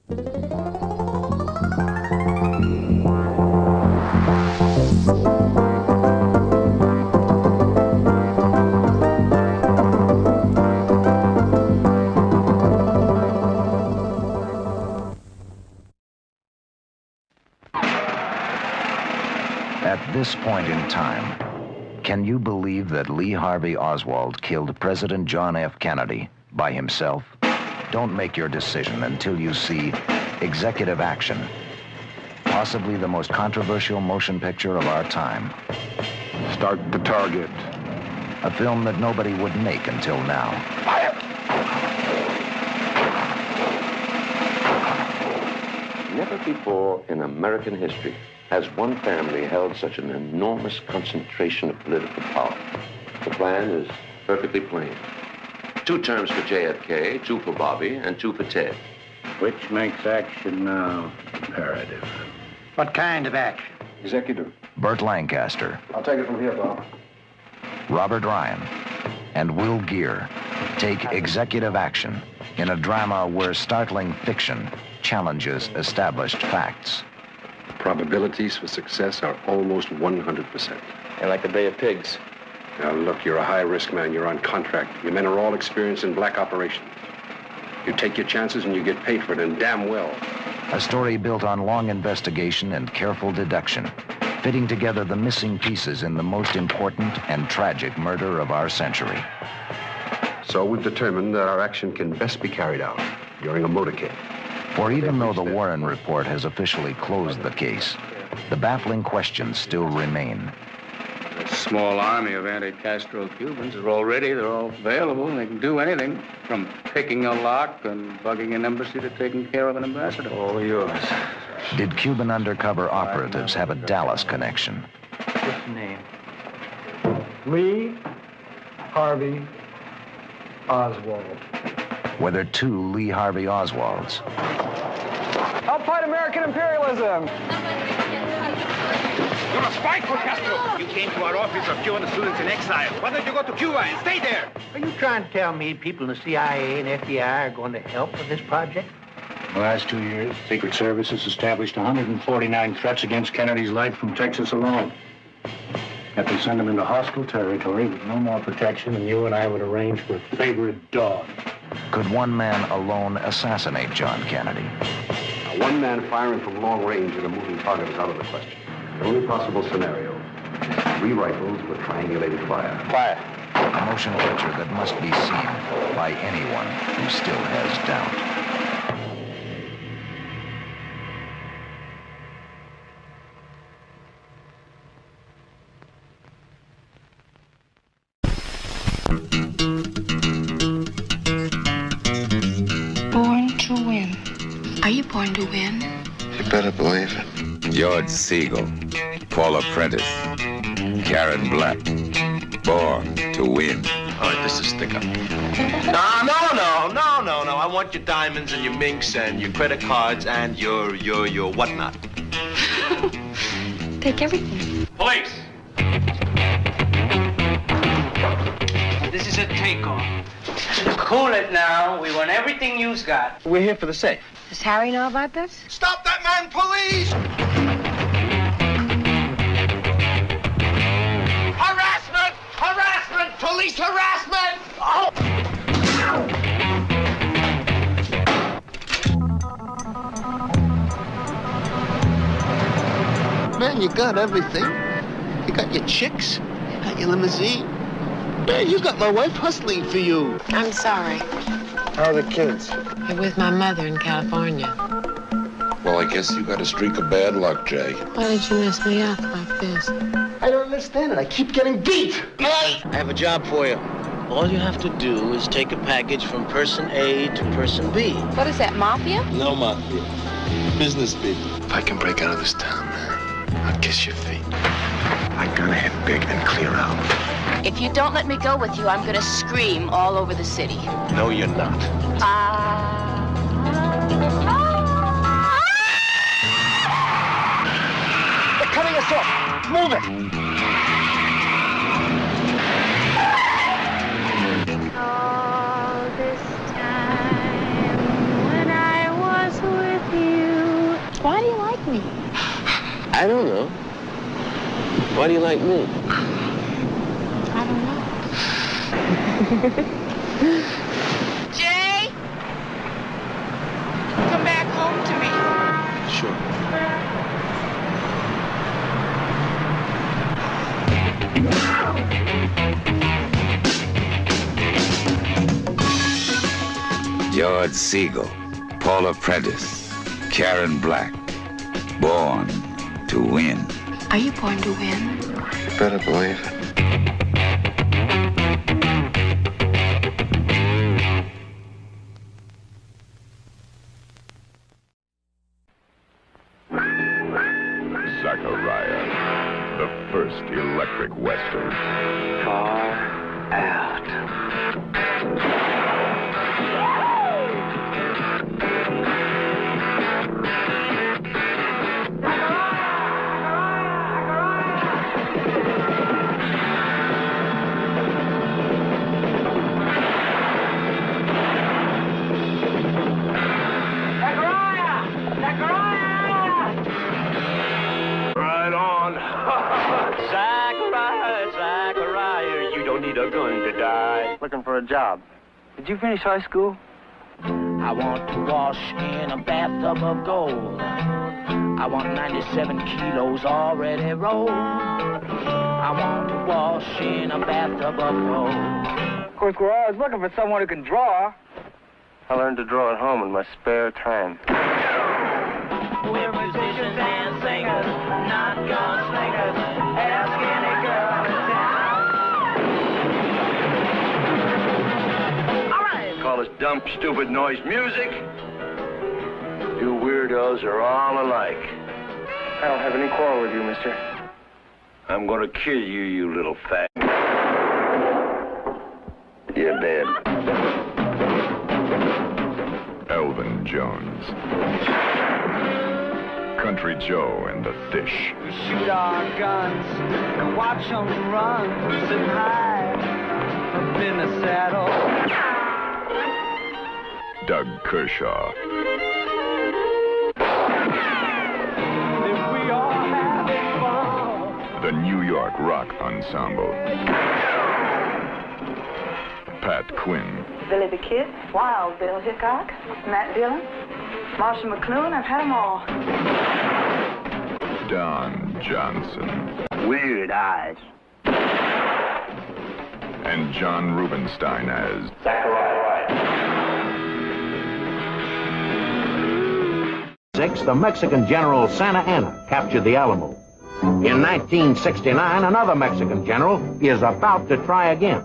At this point in time, can you believe that Lee Harvey Oswald killed President John F. Kennedy by himself? Don't make your decision until you see Executive Action, possibly the most controversial motion picture of our time. Start the target. A film that nobody would make until now. Fire! Never before in American history has one family held such an enormous concentration of political power. The plan is perfectly plain. 2 terms for JFK, 2 for Bobby, and 2 for Ted. Which makes action now imperative. What kind of action? Executive. Burt Lancaster, I'll take it from here, Bob. Robert Ryan, and Will Geer take executive action in a drama where startling fiction challenges established facts. Probabilities for success are almost 100%. And like the Bay of Pigs. Now, look, you're a high-risk man. You're on contract. Your men are all experienced in black operations. You take your chances and you get paid for it, and damn well. A story built on long investigation and careful deduction, fitting together the missing pieces in the most important and tragic murder of our century. So we've determined that our action can best be carried out during a motorcade. For even though the Warren report has officially closed the case, the baffling questions still remain. A small army of anti-Castro Cubans are all ready. They're all available. They can do anything, from picking a lock and bugging an embassy to taking care of an ambassador. All yours. Did Cuban undercover operatives have a Dallas connection? What's the name? Lee Harvey Oswald. Were there 2 Lee Harvey Oswalds? I'll fight American imperialism. You're a spy for Castro. You came to our office of Cuban students in exile. Why don't you go to Cuba and stay there? Are you trying to tell me people in the CIA and FBI are going to help with this project? In the last 2 years, Secret Service has established 149 threats against Kennedy's life from Texas alone. Yet they send him into hostile territory with no more protection than you and I would arrange for a favorite dog. Could one man alone assassinate John Kennedy? Now, one man firing from long range at a moving target is out of the question. The only possible scenario is 3 rifles with triangulated fire. Fire. A motion picture that must be seen by anyone who still has doubt. Born to win. Are you born to win? You better believe it. George Siegel, Paula Prentice, Karen Black, born to win. All right, this is stick-up. No. I want your diamonds and your minks and your credit cards and your whatnot. Take everything. Police! This is a takeoff. Cool it now. We want everything you've got. We're here for the safe. Does Harry know about this? Stop that man, police! Harassment! Harassment! Police harassment! Oh! Man, you got everything. You got your chicks. You got your limousine. Man, you got my wife hustling for you. I'm sorry. How are the kids? You're with my mother in California. Well, I guess you got a streak of bad luck, Jay. Why did you mess me up like this? I don't understand it. I keep getting beat. I have a job for you. All you have to do is take a package from person A to person B. What is that, mafia? No mafia. Business people. If I can break out of this town, man, I'll kiss your feet. I gotta hit big and clear out. If you don't let me go with you, I'm gonna scream all over the city. No, you're not. They're cutting us off. Move it. All this time when I was with I don't know. Why do you like me? I don't know. Jay! Come back home to me. Sure. George Siegel, Paula Prentice, Karen Black, born to win. Are you born to win? You better believe it. Zachariah, the first electric western. Far out. Zachariah, you don't need a gun to die. Looking for a job. Did you finish high school? I want to wash in a bathtub of gold. I want 97 kilos already rolled. I want to wash in a bathtub of gold. Of course, we're always looking for someone who can draw. I learned to draw at home in my spare time. We're musicians and singers, not gunslingers. Ask any girl in town. All right. Call us dumb, stupid noise music. You weirdos are all alike. I don't have any quarrel with you, mister. I'm gonna kill you, you little fat. You're dead. Elvin Jones. Country Joe and the Fish. We shoot our guns and watch them run, sit high up in the saddle. Doug Kershaw. If we all having fun. The New York Rock Ensemble. Pat Quinn. Billy the Kid, Wild Bill Hickok, Matt Dillon, Marshall McLuhan, I've had them all. Don Johnson. Weird Eyes. And John Rubinstein as Zachariah. The Mexican general Santa Anna captured the Alamo. In 1969, another Mexican general is about to try again.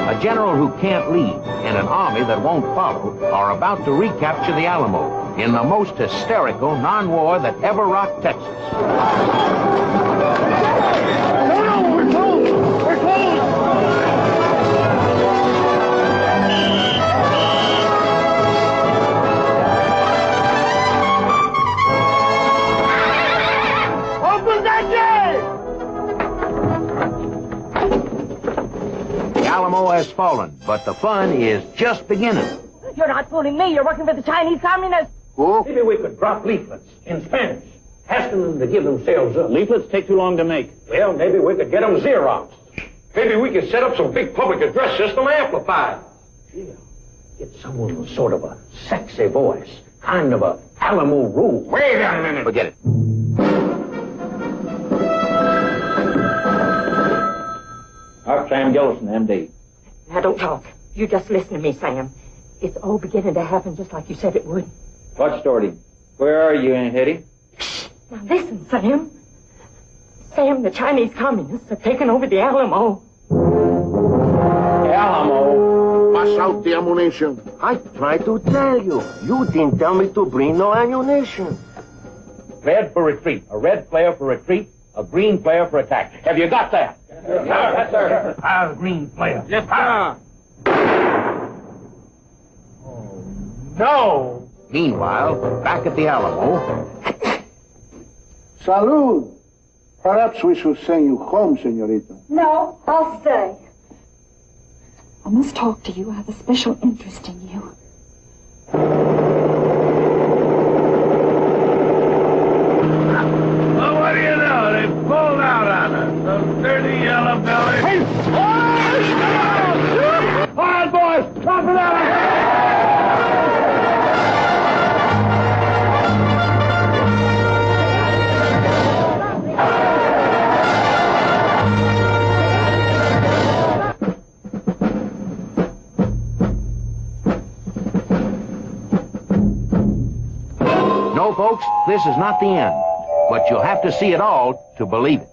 A general who can't lead and an army that won't follow are about to recapture the Alamo in the most hysterical non-war that ever rocked Texas. No, we're closed! We're closed! Open that gate! The Alamo has fallen, but the fun is just beginning. You're not fooling me. You're working for the Chinese communists. Who? Maybe we could drop leaflets in Spanish, asking them to give themselves up. Leaflets take too long to make. Well, maybe we could get them Xeroxed. Maybe we could set up some big public address system amplified. Yeah, get someone with sort of a sexy voice, kind of a Alamo rule. Wait a minute. Forget it. Sam Gillison, M.D. Now, don't talk. You just listen to me, Sam. It's all beginning to happen just like you said it would. What, Storty? Where are you, Aunt Hetty? Now, listen, Sam. Sam, the Chinese communists are taking over the Alamo. Alamo? Pass out the ammunition. I tried to tell you. You didn't tell me to bring no ammunition. Red for retreat. A red flare for retreat. A green flare for attack. Have you got that? Yes, sir. A green flare. Yes, sir. Oh, no. Meanwhile, back at the Alamo. Salud. Perhaps we should send you home, senorita. No, I'll stay. I must talk to you. I have a special interest in you. No, folks, this is not the end. But you'll have to see it all to believe it.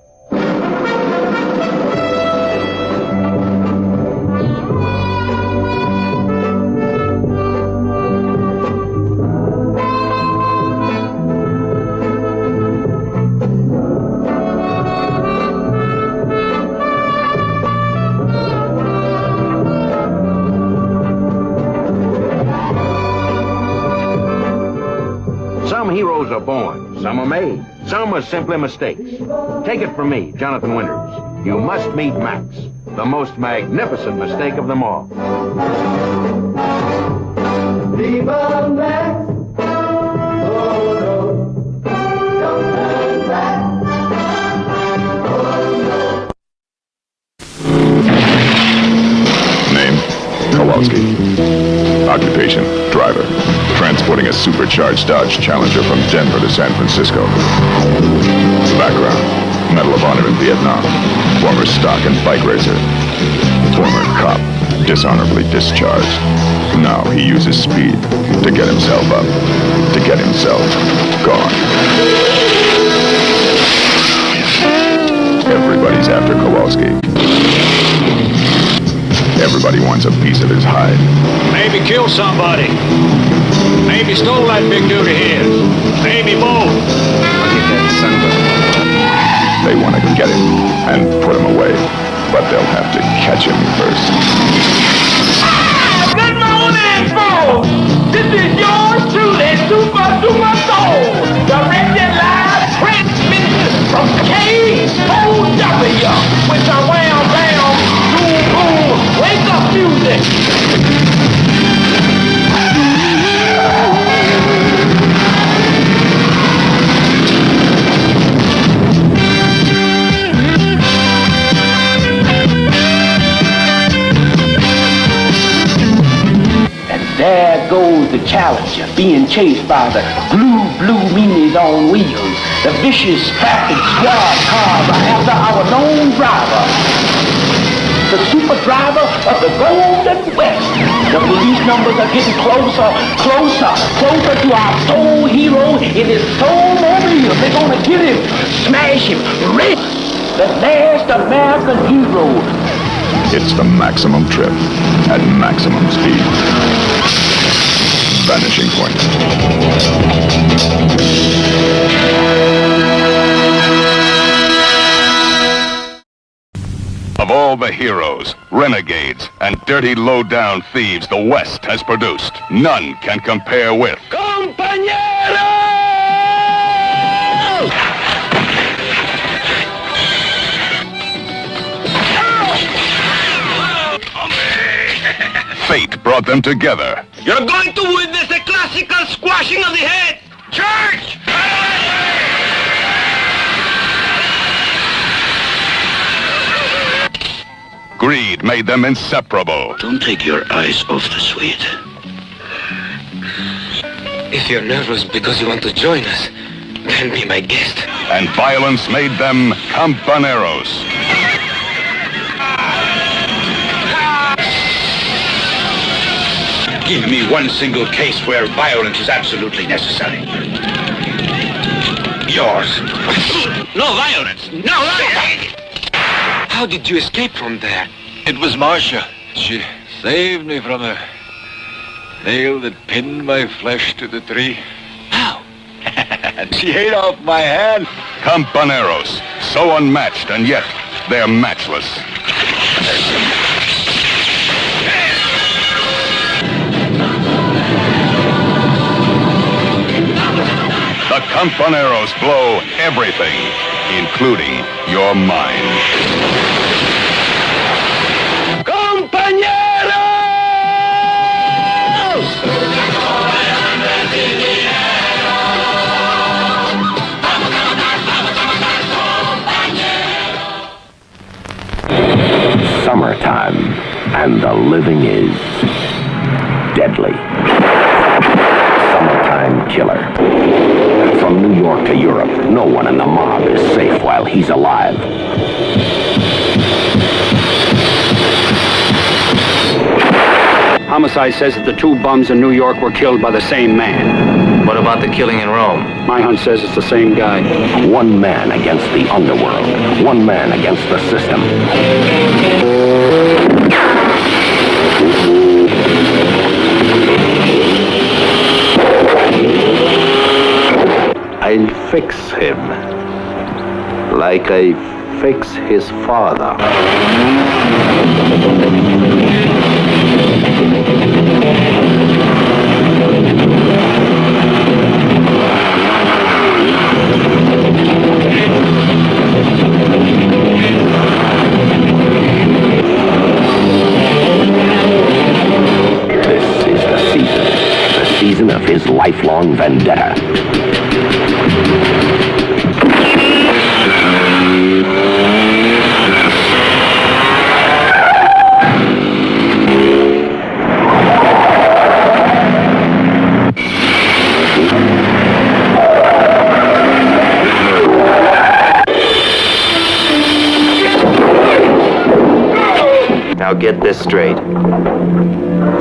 Some heroes are born, some are made, some are simply mistakes. Take it from me, Jonathan Winters. You must meet Max, the most magnificent mistake of them all. Viva Max! Oh no, don't turn back. Oh no. Name, Kowalski. Occupation, driver. Transporting a supercharged Dodge Challenger from Denver to San Francisco. Background, Medal of Honor in Vietnam. Former stock and bike racer. Former cop, dishonorably discharged. Now he uses speed to get himself up, to get himself gone. Everybody's after Kowalski. Everybody wants a piece of his hide. Maybe kill somebody. Maybe stole that big dude of his. Maybe both. Look at that sunburn. They want to get him and put him away, but they'll have to catch him first. Good morning, folks. This is yours truly, Super Soul. Directed live transmission from KOW, with the wham bam, boom boom, wake up music. There goes the Challenger, being chased by the blue meanies on wheels. The vicious traffic squad cars are after our known driver, the super driver of the Golden West. The police numbers are getting closer to our soul hero in his soul-mobile. They're gonna get him, smash him, rip the last American hero. It's the maximum trip at maximum speed. Vanashimg Point. Of all the heroes, renegades, and dirty low-down thieves the West has produced, none can compare with Companeros! Fate brought them together. You're going to witness a classical squashing of the head! Church! Greed made them inseparable. Don't take your eyes off the sweet. If you're nervous because you want to join us, then be my guest. And violence made them Companeros. Give me one single case where violence is absolutely necessary. Yours. No violence! No violence! How did you escape from there? It was Marcia. She saved me from the nail that pinned my flesh to the tree. How? And she ate off my hand. Companeros, so unmatched, and yet they're matchless. The Companeros blow everything, including your mind. Companeros! Summertime, and the living is deadly. Summertime killer. From New York to Europe, no one in the mob is safe while he's alive. Homicide says that the two bums in New York were killed by the same man. What about the killing in Rome? My hunch says it's the same guy. One man against the underworld. One man against the system. I'll fix him. Like I fix his father. This is the season of his lifelong vendetta. Now get this straight.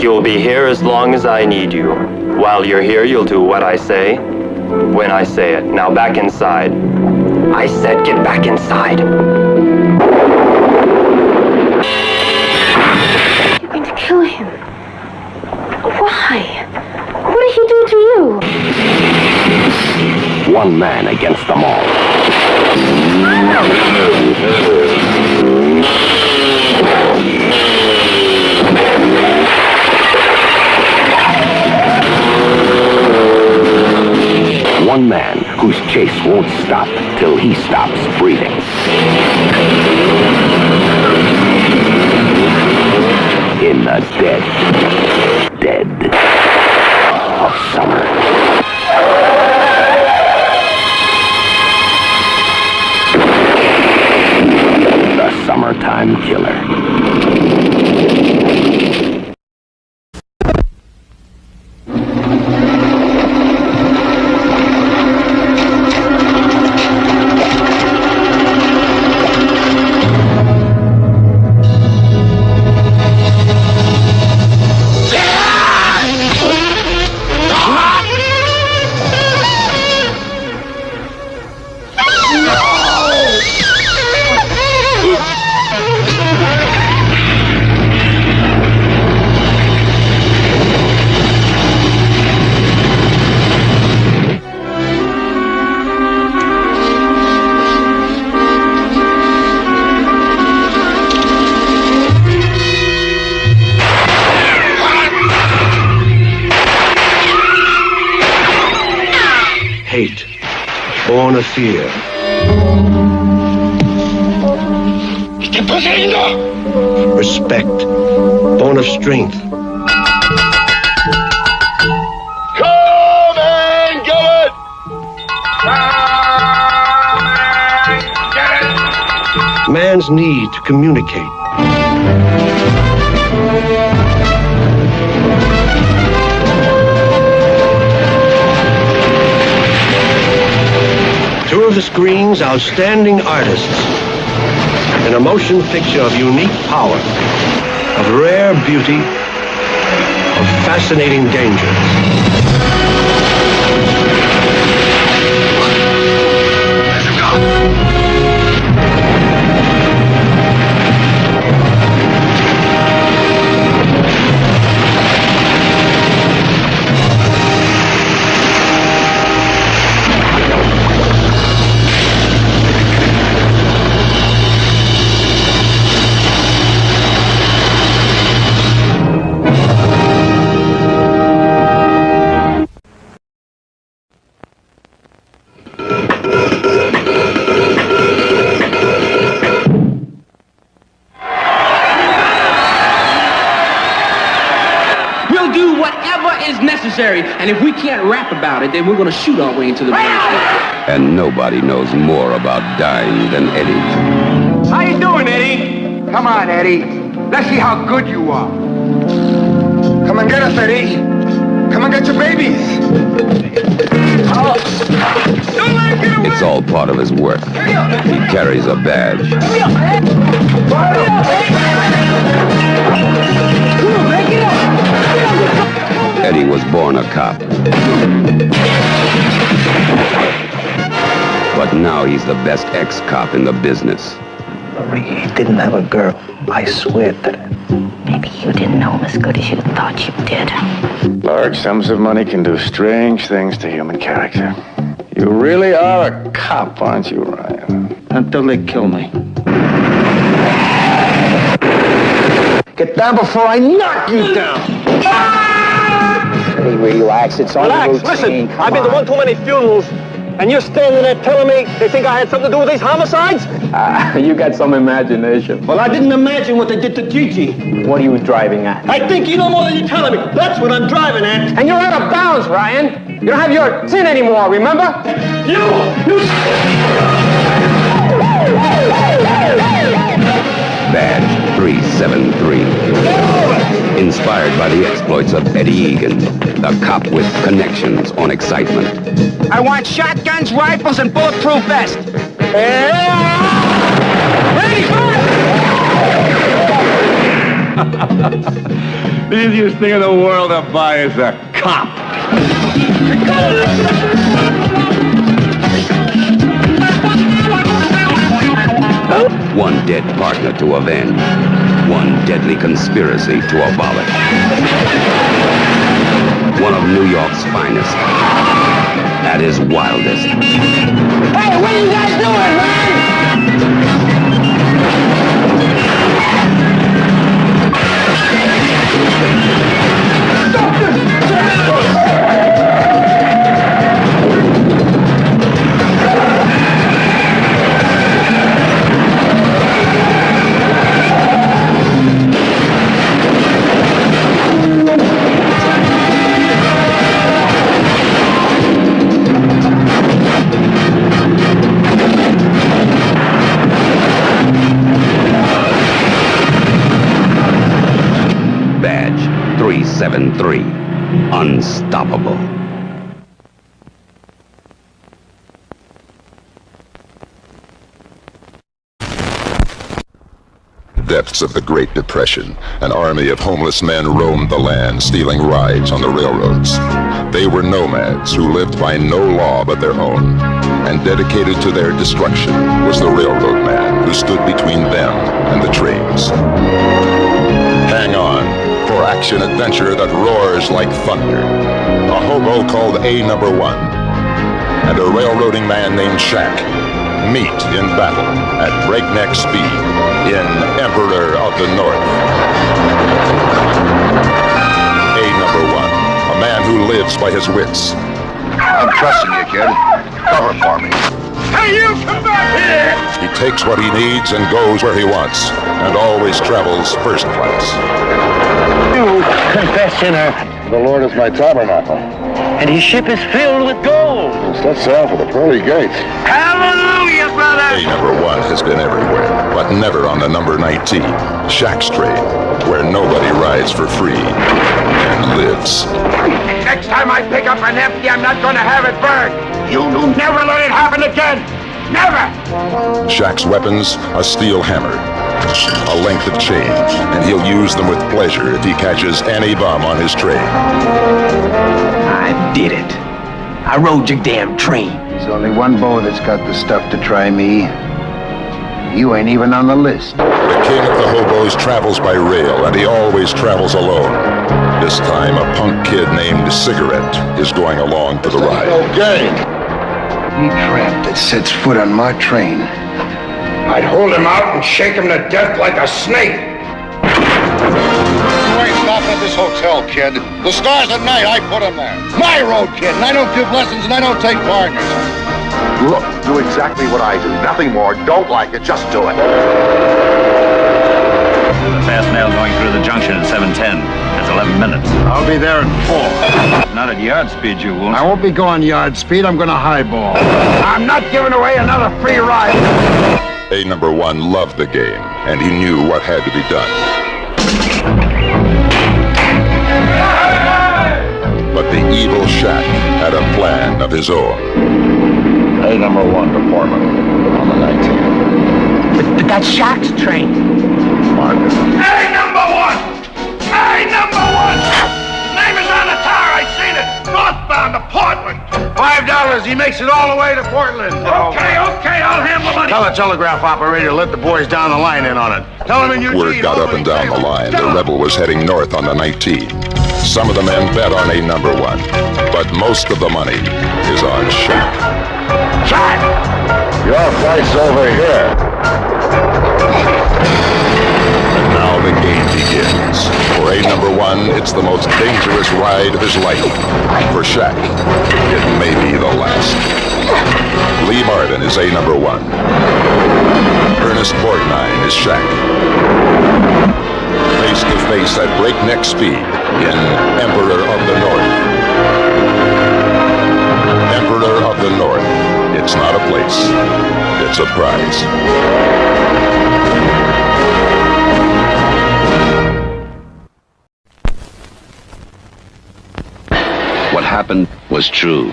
You'll be here as long as I need you. While you're here, you'll do what I say, when I say it. Now back inside. I said get back inside. You're going to kill him. Why? What did he do to you? One man against them all. One man whose chase won't stop till he stops breathing. In the dead of summer. The Summertime Killer. Hate, born of fear. Respect, born of strength. Come and get it! Man's need to communicate. Two of the screen's outstanding artists. An motion picture of unique power, of rare beauty, of fascinating danger. And if we can't rap about it, then we're gonna shoot our way into the business. And nobody knows more about dying than Eddie. How you doing, Eddie? Come on, Eddie. Let's see how good you are. Come and get us, Eddie. Come and get your babies. It's all part of his work. He carries a badge. Come on, man, get up. Eddie was born a cop. But now he's the best ex-cop in the business. He didn't have a girl. I swear to that. Maybe you didn't know him as good as you thought you did. Large sums of money can do strange things to human character. You really are a cop, aren't you, Ryan? Until they kill me. Get down before I knock you down! Hey, relax. It's on the routine. Listen, I've been to one too many funerals, and you're standing there telling me they think I had something to do with these homicides? You got some imagination. Well, I didn't imagine what they did to Gigi. What are you driving at? I think you know more than you're telling me. That's what I'm driving at. And you're out of bounds, Ryan. You don't have your sin anymore, remember? You! Badge 373. Inspired by the exploits of Eddie Egan, the cop with connections on excitement. I want shotguns, rifles, and bulletproof vests. The easiest thing in the world to buy is a cop. One dead partner to avenge. One deadly conspiracy to abolish. One of New York's finest. At his wildest. Hey, what are you guys doing, man? Badge 373. Unstoppable. Depths of the Great Depression, an army of homeless men roamed the land, stealing rides on the railroads. They were nomads who lived by no law but their own, and dedicated to their destruction was the railroad man who stood between them and the trains. Hang on for action-adventure that roars like thunder. A hobo called A-1 and a railroading man named Shack meet in battle at breakneck speed in Emperor of the North. A-1, a man who lives by his wits. I'm trusting you, kid. Cover for me. Hey, you come back here! He takes what he needs and goes where he wants, and always travels first class. You confess sinner. The Lord is my tabernacle. And his ship is filled with gold. Let's sail for the pearly gates. Hallelujah, brother! A-1 has been everywhere, but never on the number 19, Shack's train, where nobody rides for free and lives. Next time I pick up an empty, I'm not going to have it burned. You'll never let it happen again. Never! Shack's weapons, a steel hammer, a length of chain, and he'll use them with pleasure if he catches any bum on his train. I did it. I rode your damn train. There's only one beau that's got the stuff to try me. You ain't even on the list. The king of the hobos travels by rail, and he always travels alone. This time, a punk kid named Cigarette is going along for the ride. Okay. Any tramp that sets foot on my train, I'd hold him out and shake him to death like a snake. You ain't stopping at this hotel, kid. The stars at night, I put them there. My road, kid, and I don't give lessons and I don't take partners. Look, do exactly what I do. Nothing more. Don't like it, just do it. The fast mail going through the junction at 7:10. That's 11 minutes. I'll be there at 4. Not at yard speed, you won't. I won't be going yard speed. I'm going to highball. I'm not giving away another free ride. A-1 loved the game, and he knew what had to be done. But the evil Shack had a plan of his own. A-1 to Portland on the 19th. But that's Shack's train. Mark it. A-1! A-1! Name is on the tower! does. He makes it all the way to Portland. Okay, I'll handle it. Tell the telegraph operator to let the boys down the line in on it. Tell him in Eugene. Word got up and down the line. The rebel was heading north on the 19. Some of the men bet on a number one, but most of the money is on Shaq. Shaq! Your flight's over here. And now the game begins. For a number one, it's the most dangerous ride of his life. For Shaq, it may be the last. Lee Marvin is a number one. Ernest Borgnine is Shaq. Face to face at breakneck speed in Emperor of the North. Emperor of the North. It's not a place. It's a prize. What happened was true.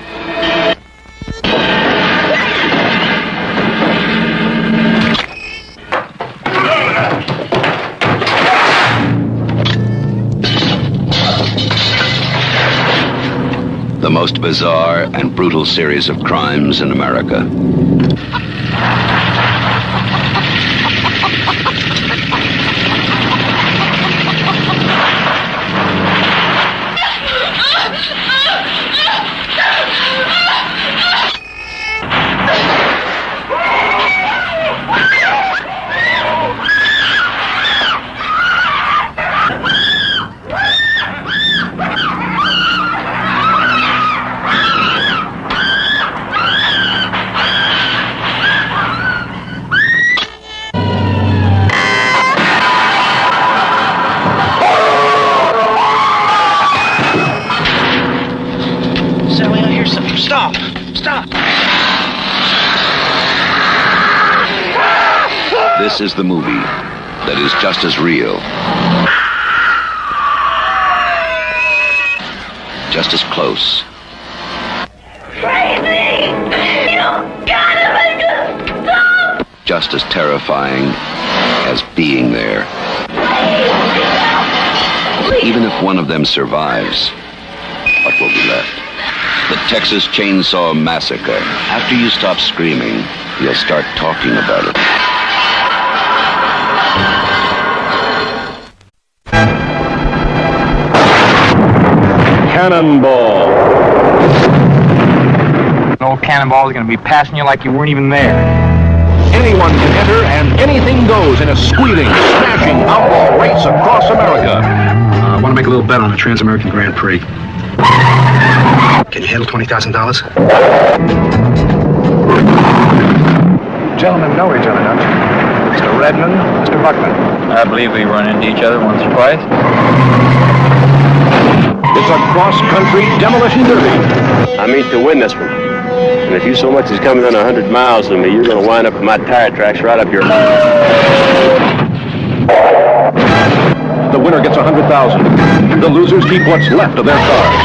The most bizarre and brutal series of crimes in America. This is the movie that is just as real, just as close, Crazy! You gotta make us stop! just as terrifying as being there. Even if one of them survives, what will be left? The Texas Chainsaw Massacre. After you stop screaming, you'll start talking about it. CannonBall. Old CannonBall is going to be passing you like you weren't even there. Anyone can enter and anything goes in a squealing, smashing outlaw race across America. I want to make a little bet on the Trans-American Grand Prix. Can you handle $20,000? Gentlemen know each other, don't you? Mr. Redmond, Mr. Buckman. I believe we run into each other once or twice. It's a cross-country demolition derby. I mean to win this one. And if you so much as come within 100 miles of me, you're going to wind up with my tire tracks right up your... The winner gets $100,000. The losers keep what's left of their cars.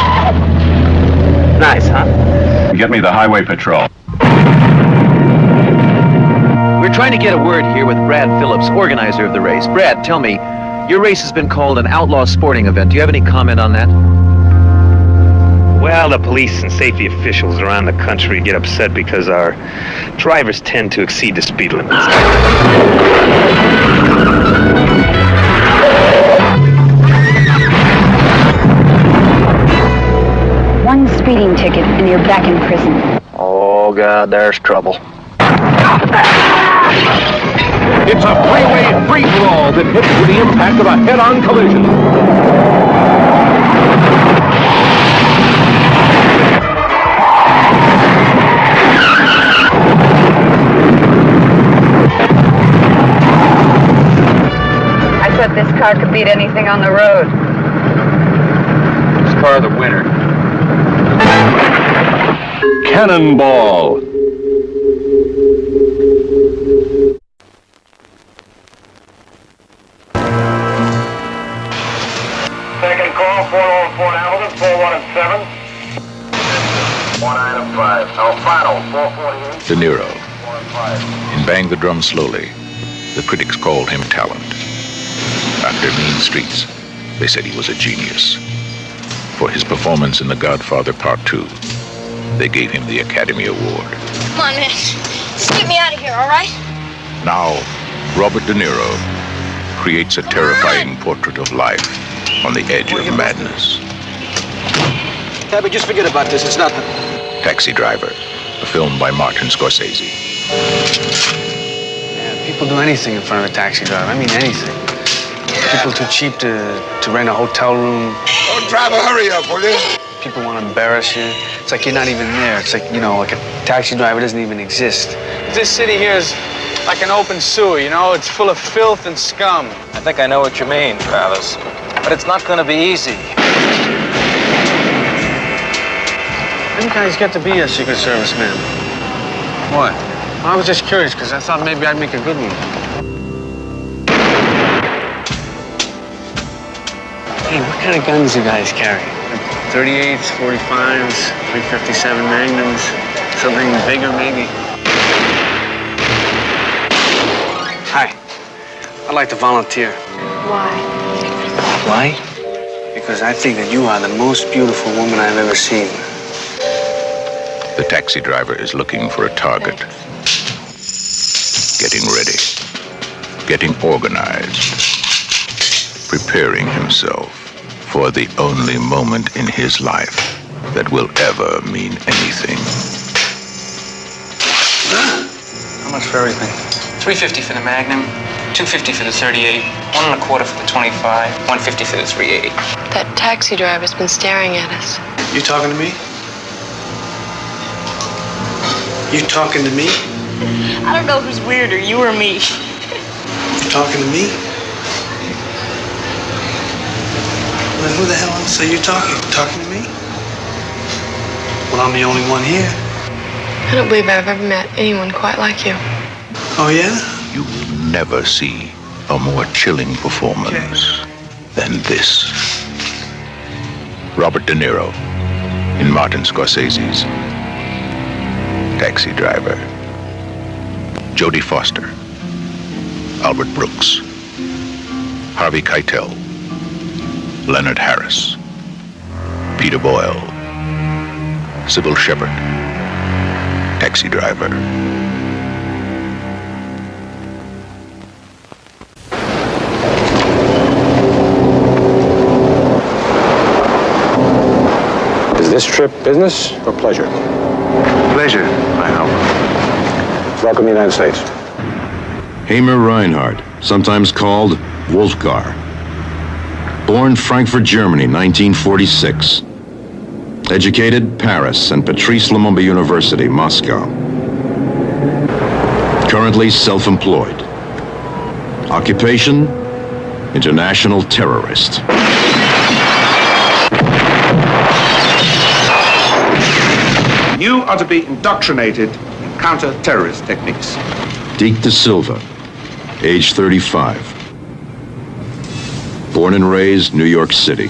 Nice, huh? Get me the highway patrol. We're trying to get a word here with Brad Phillips, organizer of the race. Brad, tell me, your race has been called an outlaw sporting event. Do you have any comment on that? Well, the police and safety officials around the country get upset because our drivers tend to exceed the speed limits. One speeding ticket and you're back in prison. Oh, God, there's trouble. It's a freeway free-for-all that hits with the impact of a head-on collision. I thought this car could beat anything on the road. This car the winner. CannonBall. Second call, 404 Hamilton, 41 and 7. 1 item 5. Alfano, 448. De Niro. In Bang the Drum Slowly, the critics called him talent. After Mean Streets, they said he was a genius. For his performance in The Godfather Part 2, They gave him the Academy Award. Come on, man. Just get me out of here, all right? Now, Robert De Niro creates a terrifying portrait of life on the edge of madness. Tabby, just forget about this. It's nothing. Taxi Driver, a film by Martin Scorsese. Yeah, people do anything in front of a taxi driver. I mean, anything. People too cheap to rent a hotel room. Oh, driver, hurry up, will you? People want to embarrass you. It's like you're not even there. It's like, you know, like a taxi driver doesn't even exist. This city here is like an open sewer, you know? It's full of filth and scum. I think I know what you mean, Travis. But it's not going to be easy. You guys get to be a Secret Service man. What? I was just curious, because I thought maybe I'd make a good one. Hey, what kind of guns do you guys carry? 38s, 45s, 357 Magnums, something bigger maybe? Hi, I'd like to volunteer. Why? Why? Because I think that you are the most beautiful woman I've ever seen. The taxi driver is looking for a target. Getting ready. Getting organized. Preparing himself for the only moment in his life that will ever mean anything. How much for everything? $350 for the Magnum, $250 for the 38, $1.25 for the 25, $150 for the 380. That taxi driver's been staring at us. You talking to me? You talking to me? I don't know who's weirder, you or me. You talking to me? Then who the hell else are you talking? Talking to me? Well, I'm the only one here. I don't believe I've ever met anyone quite like you. Oh, yeah? You never see a more chilling performance than this. Robert De Niro in Martin Scorsese's Taxi Driver. Jodie Foster, Albert Brooks, Harvey Keitel, Leonard Harris, Peter Boyle, Sybil Shepherd. Taxi Driver. Is this trip business or pleasure? Pleasure, I hope. Welcome to the United States. Hamer Reinhardt, sometimes called Wolfgar. Born Frankfurt, Germany, 1946. Educated Paris and Patrice Lumumba University, Moscow. Currently self-employed. Occupation, international terrorist. You are to be indoctrinated in counter-terrorist techniques. Deke Da Silva, age 35. Born and raised New York City.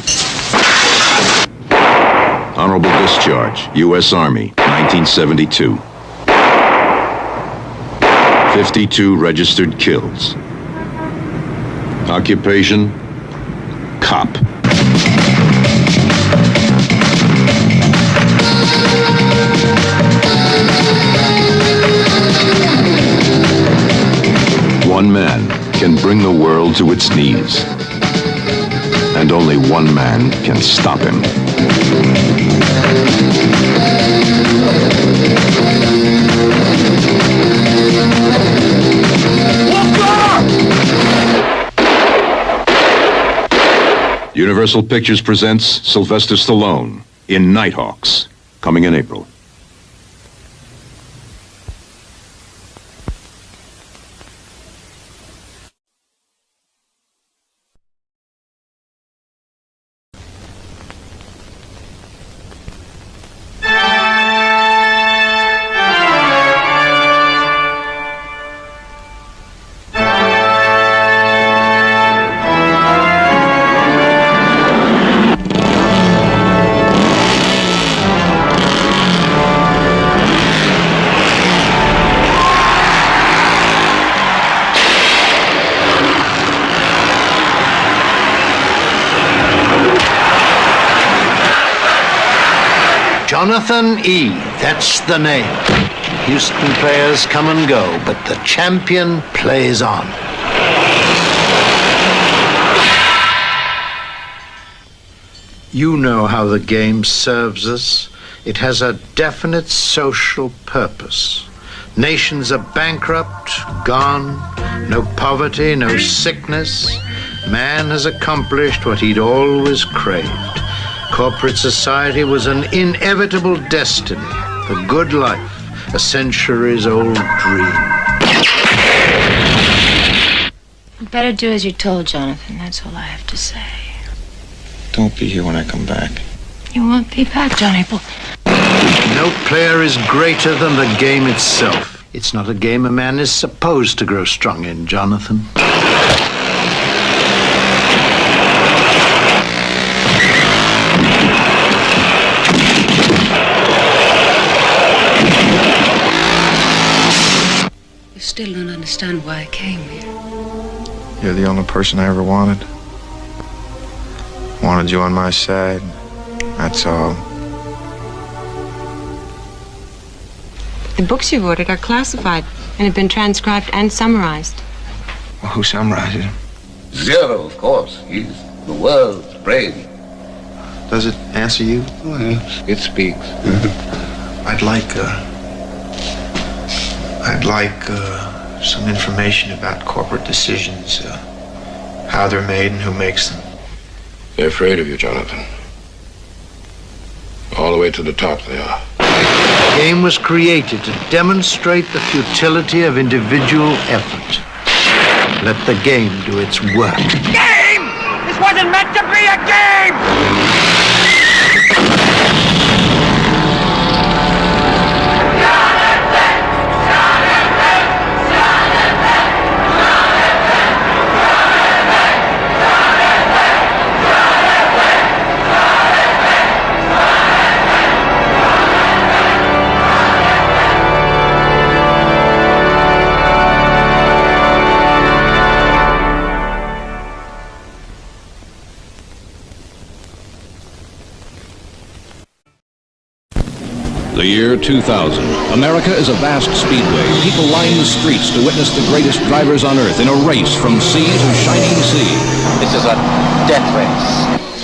Honorable discharge, U.S. Army, 1972. 52 registered kills. Occupation, cop. One man can bring the world to its knees. And only one man can stop him. Universal Pictures presents Sylvester Stallone in NightHawks, coming in April. Jonathan E., that's the name. Houston players come and go, but the champion plays on. You know how the game serves us. It has a definite social purpose. Nations are bankrupt, gone, no poverty, no sickness. Man has accomplished what he'd always craved. Corporate society was an inevitable destiny, a good life, a centuries-old dream. You'd better do as you're told, Jonathan. That's all I have to say. Don't be here when I come back. You won't be back, John April. No player is greater than the game itself. It's not a game a man is supposed to grow strong in, Jonathan. You still don't understand why I came here. You're the only person I ever wanted. Wanted you on my side. That's all. The books you've ordered are classified and have been transcribed and summarized. Well, who summarizes them? Zero, of course. He's the world's brain. Does it answer you? Oh, yes, it speaks. I'd like some information about corporate decisions, how they're made and who makes them. They're afraid of you, Jonathan. All the way to the top they are. The game was created to demonstrate the futility of individual effort. Let the game do its work. Game! This wasn't meant to be a game! The year 2000. America is a vast speedway. People line the streets to witness the greatest drivers on earth in a race from sea to shining sea. This is a death race.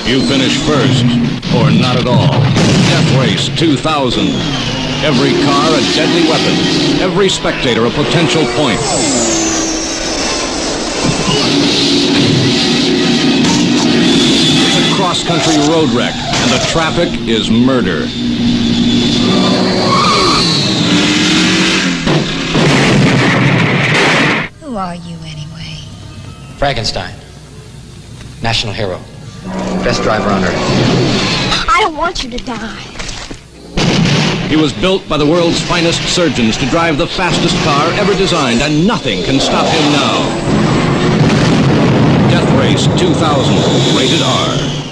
You finish first, or not at all. Death Race 2000. Every car a deadly weapon. Every spectator a potential point. It's a cross-country road wreck, and the traffic is murder. Who are you, anyway? Frankenstein. National hero. Best driver on earth. I don't want you to die. He was built by the world's finest surgeons to drive the fastest car ever designed, and nothing can stop him now. Death Race 2000, rated R.